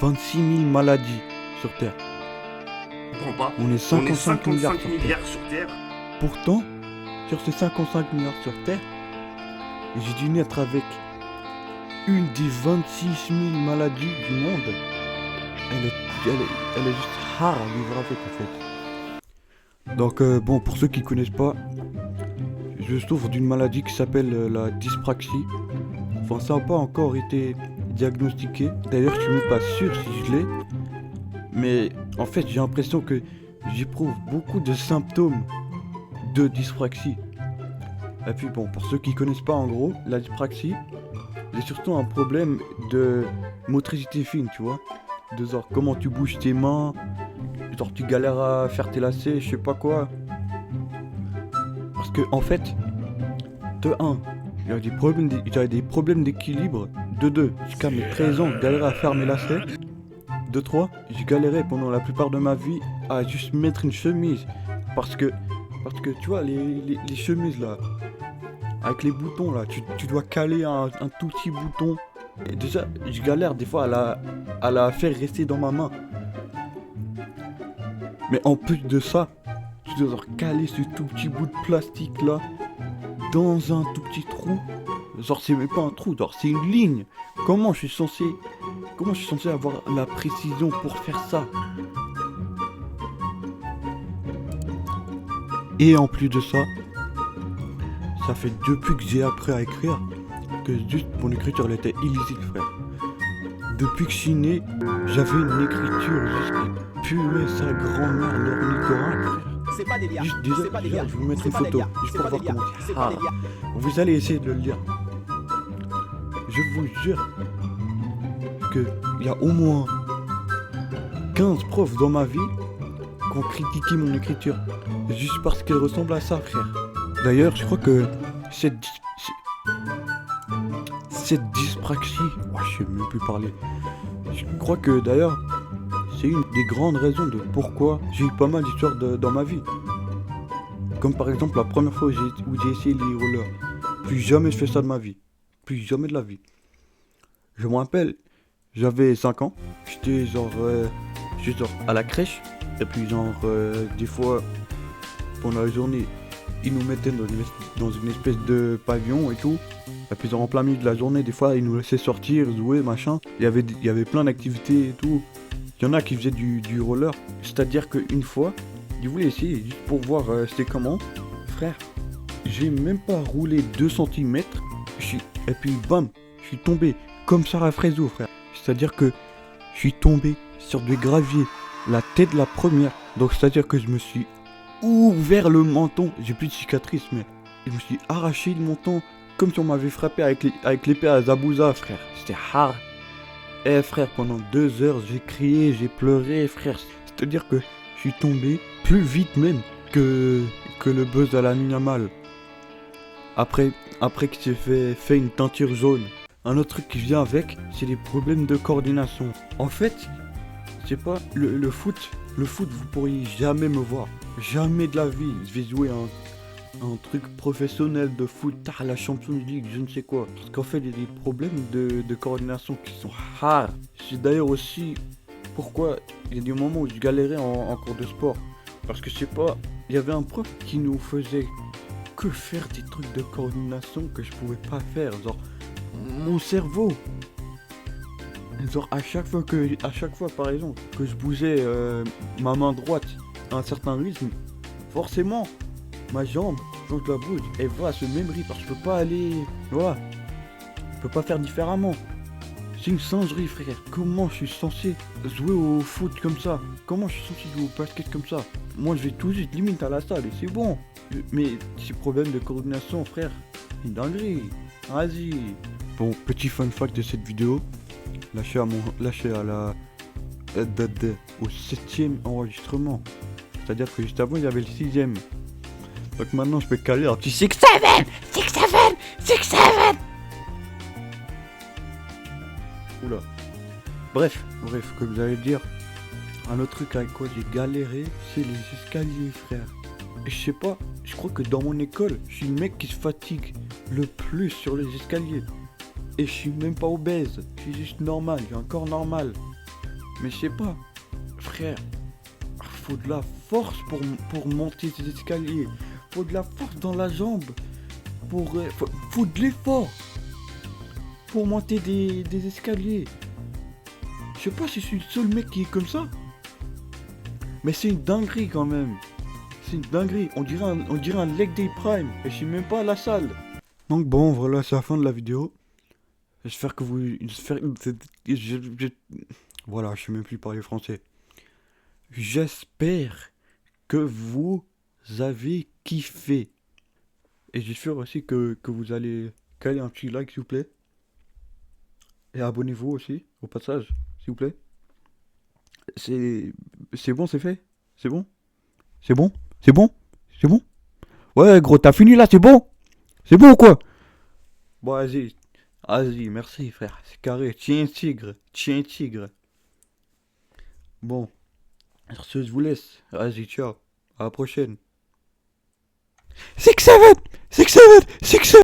26 000 maladies sur Terre. Je comprends pas. On est 55 milliards sur Terre. milliards sur Terre. Pourtant, sur ces 55 milliards sur Terre, j'ai dû naître avec une des 26 000 maladies du monde. Elle est juste rare à vivre avec en fait. Donc bon, pour ceux qui connaissent pas, je souffre d'une maladie qui s'appelle la dyspraxie. Enfin, ça n'a pas encore été diagnostiqué. D'ailleurs, je suis même pas sûr si je l'ai. Mais en fait, j'ai l'impression que j'éprouve beaucoup de symptômes de dyspraxie. Et puis bon, pour ceux qui connaissent pas en gros, la dyspraxie, c'est surtout un problème de motricité fine, tu vois. De genre, comment tu bouges tes mains, genre tu galères à faire tes lacets, je sais pas quoi. Parce que en fait, de 1, j'avais des problèmes d'équilibre. De 2, jusqu'à mes 13 ans, je galérais à faire mes lacets. De 3, j'ai galéré pendant la plupart de ma vie à juste mettre une chemise. Parce que tu vois, les chemises là, avec les boutons là, tu dois caler un tout petit bouton. Et déjà, je galère des fois à la faire rester dans ma main. Mais en plus de ça, tu dois caler ce tout petit bout de plastique là dans un tout petit trou. Genre c'est même pas un trou, genre c'est une ligne. Comment je suis censé avoir la précision pour faire ça? Et en plus de ça, ça fait depuis que j'ai appris à écrire que juste mon écriture elle était illisible, frère. Depuis que je suis né, j'avais une écriture juste qui puait sa grand-mère l'ornithorynque, frère. C'est pas des liens. Juste déjà, C'est pas des je liens. vais vous mettre C'est une pas des photo, liens. juste C'est pour pas voir des comment liens. c'est. C'est pas des liens. Vous allez essayer de le lire. Je vous jure qu'il y a au moins 15 profs dans ma vie qui ont critiqué mon écriture. Juste parce qu'elle ressemble à ça, frère. D'ailleurs, je crois que cette dyspraxie... Oh, je sais même plus parler. Je crois que d'ailleurs, c'est une des grandes raisons de pourquoi j'ai eu pas mal d'histoires dans ma vie. Comme par exemple la première fois où j'ai essayé les rollers. Plus jamais je fais ça de ma vie. Plus jamais de la vie. Je me rappelle, j'avais 5 ans. J'étais genre à la crèche. Et puis genre des fois, pendant la journée, ils nous mettaient dans une espèce de pavillon et tout. Et puis genre en plein milieu de la journée, des fois, ils nous laissaient sortir, jouer, machin. Il y avait plein d'activités et tout. Il y en a qui faisaient du roller. C'est-à-dire qu'une fois, ils voulaient essayer juste pour voir c'était comment. Frère, j'ai même pas roulé 2 cm. Et puis bam, je suis tombé comme ça à Frézo, frère. C'est-à-dire que je suis tombé sur du gravier, la tête la première. Donc c'est-à-dire que je me suis ouvert le menton. J'ai plus de cicatrice, mais je me suis arraché le menton comme si on m'avait frappé avec l'épée à Zabouza, frère. C'était hard. Eh frère, pendant 2 heures, j'ai crié, j'ai pleuré, frère. C'est-à-dire que je suis tombé plus vite même que le buzz à la Minamal. Après que j'ai fait une teinture jaune. Un autre truc qui vient avec, c'est les problèmes de coordination. En fait, je sais pas, le foot, vous pourriez jamais me voir. Jamais de la vie. Je vais jouer un truc professionnel de foot, la Champions League, je ne sais quoi. Parce qu'en fait, il y a des problèmes de coordination qui sont hard. C'est d'ailleurs aussi pourquoi il y a des moments où je galérais en cours de sport. Parce que je sais pas, il y avait un prof qui nous faisait que faire des trucs de coordination que je pouvais pas faire. Genre, mon cerveau. Genre, à chaque fois, par exemple, que je bougeais ma main droite à un certain rythme, forcément, ma jambe, quand je la bouge, elle va à ce même rythme. Parce que je peux pas aller. Voilà. Je peux pas faire différemment. C'est une singerie, frère. Comment je suis censé jouer au foot comme ça? Comment je suis censé jouer au basket comme ça? Moi, je vais tout juste limite à la salle et c'est bon. Mais ces problèmes de coordination, frère, c'est une dinguerie. Vas-y. Bon, petit fun fact de cette vidéo. Lâché au 7ème enregistrement. C'est-à-dire que juste avant, il y avait le 6ème. Donc maintenant, je peux caler un petit 6-7. Oula. Bref, comme vous allez dire, un autre truc avec quoi j'ai galéré, c'est les escaliers, frère. Et je sais pas, je crois que dans mon école, je suis le mec qui se fatigue le plus sur les escaliers. Et je suis même pas obèse, je suis juste normal, j'ai un corps normal. Mais je sais pas, frère, faut de la force pour monter ces escaliers. Faut de la force dans la jambe. Faut de l'effort pour monter des escaliers. Je sais pas si je suis le seul mec qui est comme ça. Mais c'est une dinguerie quand même. C'est une dinguerie. On dirait un leg day prime. Et je suis même pas à la salle. Donc bon, voilà, c'est la fin de la vidéo. J'espère que vous... Voilà, je sais même plus parler français. J'espère que vous avez kiffé. Et j'espère aussi que vous allez caler un petit like, s'il vous plaît. Et abonnez-vous aussi, au passage, s'il vous plaît. C'est bon, c'est fait? C'est bon? C'est bon? C'est bon? C'est bon? Ouais, gros, t'as fini là, c'est bon? C'est bon ou quoi? Bon, vas-y. Vas-y, merci, frère. C'est carré. Tiens, tigre. Tiens, tigre. Bon. Sur ce, je vous laisse. Vas-y, ciao. À la prochaine. 6-7! 6-7! 6-7!